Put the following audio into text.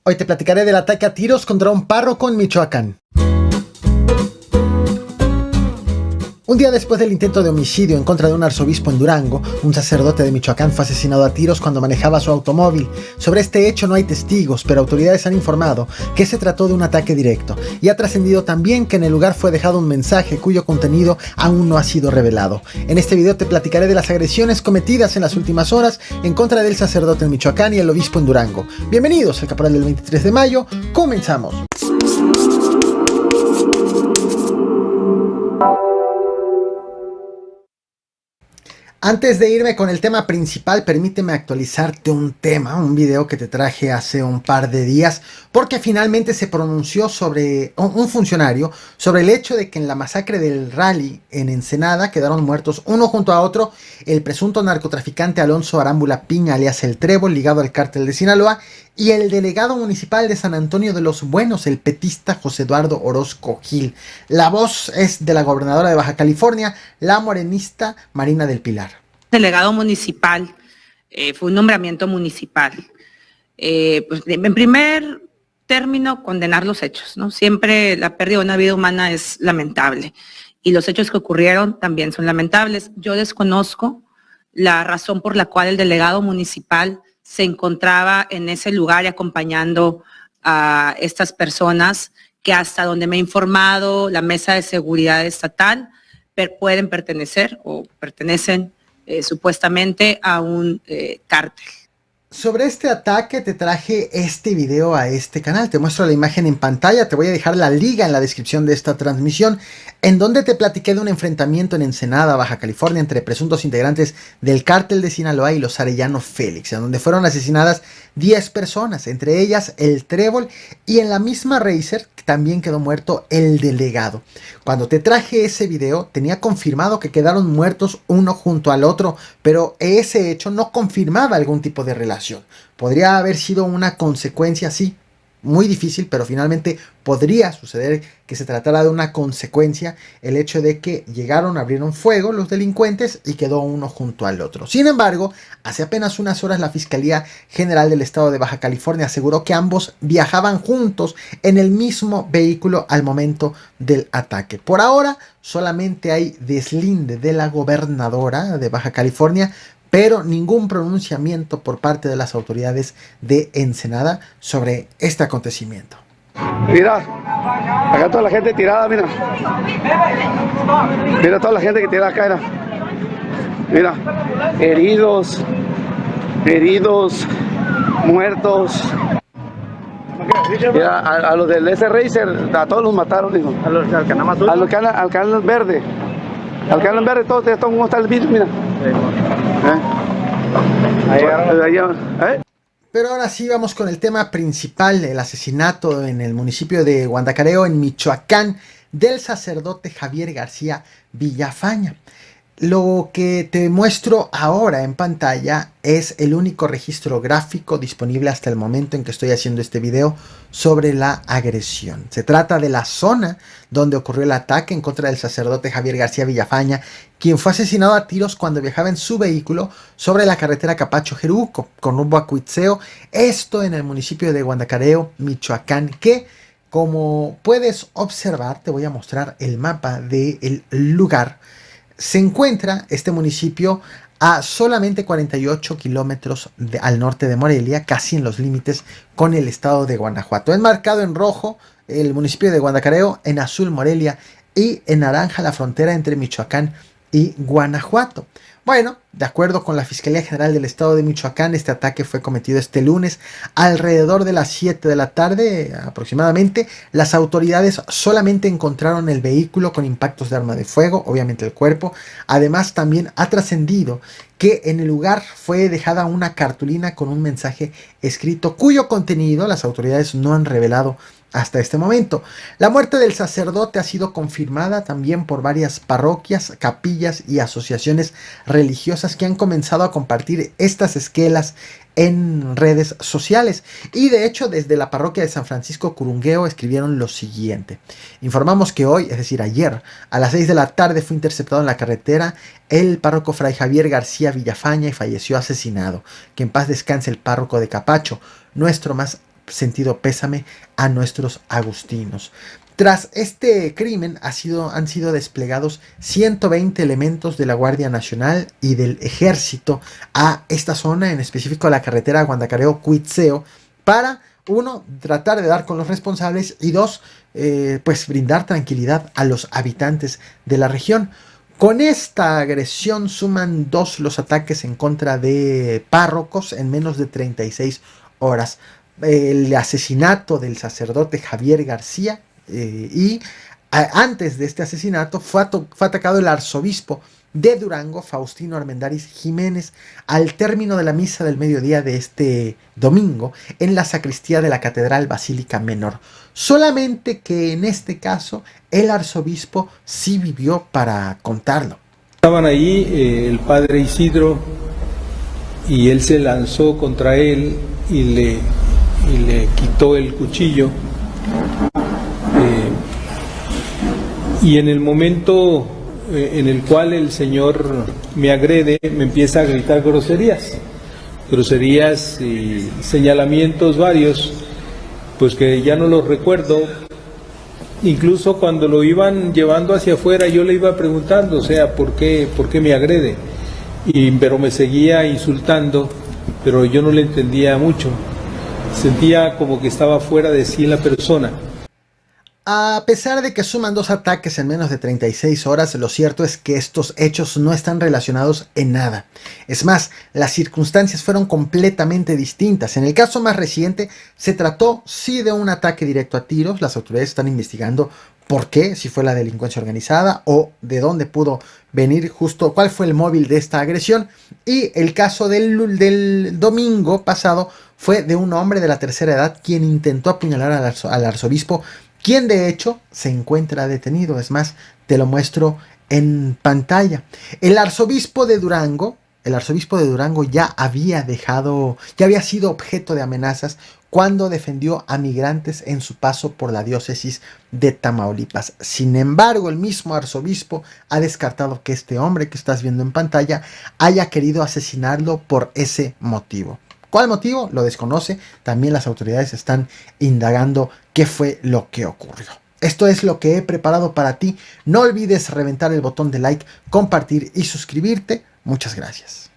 Hoy te platicaré del ataque a tiros contra un párroco en Michoacán. Un día después del intento de homicidio en contra de un arzobispo en Durango, un sacerdote de Michoacán fue asesinado a tiros cuando manejaba su automóvil. Sobre este hecho no hay testigos, pero autoridades han informado que se trató de un ataque directo. Y ha trascendido también que en el lugar fue dejado un mensaje cuyo contenido aún no ha sido revelado. En este video te platicaré de las agresiones cometidas en las últimas horas en contra del sacerdote en Michoacán y el obispo en Durango. Bienvenidos al Caporal del 23 de mayo, comenzamos. Antes de irme con el tema principal, permíteme actualizarte un video que te traje hace un par de días, porque finalmente se pronunció sobre un funcionario sobre el hecho de que en la masacre del rally en Ensenada quedaron muertos uno junto a otro el presunto narcotraficante Alonso Arámbula Piña, alias El Trébol, ligado al cártel de Sinaloa, y el delegado municipal de San Antonio de los Buenos, el petista José Eduardo Orozco Gil. La voz es de la gobernadora de Baja California, la morenista Marina del Pilar. Delegado municipal, fue un nombramiento municipal. Pues, en primer término, condenar los hechos, ¿no? Siempre la pérdida de una vida humana es lamentable y los hechos que ocurrieron también son lamentables. Yo desconozco la razón por la cual el delegado municipal se encontraba en ese lugar y acompañando a estas personas que, hasta donde me he informado, la Mesa de Seguridad Estatal pueden pertenecer o pertenecen supuestamente a un cártel. Sobre este ataque te traje este video a este canal, te muestro la imagen en pantalla, te voy a dejar la liga en la descripción de esta transmisión, en donde te platiqué de un enfrentamiento en Ensenada, Baja California, entre presuntos integrantes del cártel de Sinaloa y los Arellano Félix, en donde fueron asesinadas 10 personas, entre ellas El Trébol, y en la misma Racer también quedó muerto el delegado. Cuando te traje ese video tenía confirmado que quedaron muertos uno junto al otro, pero ese hecho no confirmaba algún tipo de relación. Podría haber sido una consecuencia, sí, muy difícil, pero finalmente podría suceder que se tratara de una consecuencia el hecho de que llegaron, abrieron fuego los delincuentes y quedó uno junto al otro. Sin embargo, hace apenas unas horas la Fiscalía General del Estado de Baja California aseguró que ambos viajaban juntos en el mismo vehículo al momento del ataque. Por ahora solamente hay deslinde de la gobernadora de Baja California, pero ningún pronunciamiento por parte de las autoridades de Ensenada sobre este acontecimiento. Mira, acá toda la gente tirada, mira. Mira toda la gente que tira acá, mira. Heridos, muertos. Mira, a los del S-Racer, a todos los mataron, hijo. ¿A los al canal azul? Al canal verde. Al canal verde, todos cómo está el vidrio, mira. Pero ahora sí vamos con el tema principal, el asesinato en el municipio de Guandacareo, en Michoacán, del sacerdote Javier García Villafaña. Lo que te muestro ahora en pantalla es el único registro gráfico disponible hasta el momento en que estoy haciendo este video sobre la agresión. Se trata de la zona donde ocurrió el ataque en contra del sacerdote Javier García Villafaña, quien fue asesinado a tiros cuando viajaba en su vehículo sobre la carretera Capacho-Jeruco, con rumbo a Cuitzeo, esto en el municipio de Guandacareo, Michoacán, que, como puedes observar, te voy a mostrar el mapa del lugar. Se encuentra este municipio a solamente 48 kilómetros al norte de Morelia, casi en los límites con el estado de Guanajuato. Enmarcado en rojo el municipio de Guandacareo, en azul Morelia y en naranja la frontera entre Michoacán y Guanajuato. Bueno, de acuerdo con la Fiscalía General del Estado de Michoacán, este ataque fue cometido este lunes alrededor de las 7 de la tarde aproximadamente. Las autoridades solamente encontraron el vehículo con impactos de arma de fuego, obviamente el cuerpo. Además, también ha trascendido que en el lugar fue dejada una cartulina con un mensaje escrito cuyo contenido las autoridades no han revelado hasta este momento. La muerte del sacerdote ha sido confirmada también por varias parroquias, capillas y asociaciones religiosas que han comenzado a compartir estas esquelas en redes sociales. Y de hecho, desde la parroquia de San Francisco Curungueo escribieron lo siguiente: informamos que hoy, es decir ayer, a las 6 de la tarde fue interceptado en la carretera el párroco Fray Javier García Villafaña y falleció asesinado. Que en paz descanse el párroco de Capacho, nuestro más sentido pésame a nuestros agustinos. Tras este crimen han sido desplegados 120 elementos de la Guardia Nacional y del Ejército a esta zona, en específico a la carretera Guandacareo-Cuitzeo, para, uno, tratar de dar con los responsables y dos, pues brindar tranquilidad a los habitantes de la región. Con esta agresión suman 2 los ataques en contra de párrocos en menos de 36 horas. El asesinato del sacerdote Javier García antes de este asesinato fue atacado el arzobispo de Durango, Faustino Armendáriz Jiménez, al término de la misa del mediodía de este domingo en la sacristía de la Catedral Basílica Menor. Solamente que en este caso el arzobispo sí vivió para contarlo. Estaban ahí el padre Isidro y él se lanzó contra él y le quitó el cuchillo. Y en el momento en el cual el Señor me agrede, me empieza a gritar groserías y señalamientos varios, pues que ya no los recuerdo. Incluso cuando lo iban llevando hacia afuera, yo le iba preguntando, o sea, ¿por qué me agrede? Pero me seguía insultando, pero yo no le entendía mucho. Sentía como que estaba fuera de sí la persona. A pesar de que suman 2 ataques en menos de 36 horas, lo cierto es que estos hechos no están relacionados en nada. Es más, las circunstancias fueron completamente distintas. En el caso más reciente, se trató sí de un ataque directo a tiros. Las autoridades están investigando por qué, si fue la delincuencia organizada o de dónde pudo venir justo, cuál fue el móvil de esta agresión. Y el caso del domingo pasado fue de un hombre de la tercera edad quien intentó apuñalar al arzobispo, quien de hecho se encuentra detenido. Es más, te lo muestro en pantalla. El arzobispo de Durango ya había sido objeto de amenazas cuando defendió a migrantes en su paso por la diócesis de Tamaulipas. Sin embargo, el mismo arzobispo ha descartado que este hombre que estás viendo en pantalla haya querido asesinarlo por ese motivo. ¿Cuál motivo? Lo desconoce. También las autoridades están indagando qué fue lo que ocurrió. Esto es lo que he preparado para ti. No olvides reventar el botón de like, compartir y suscribirte. Muchas gracias.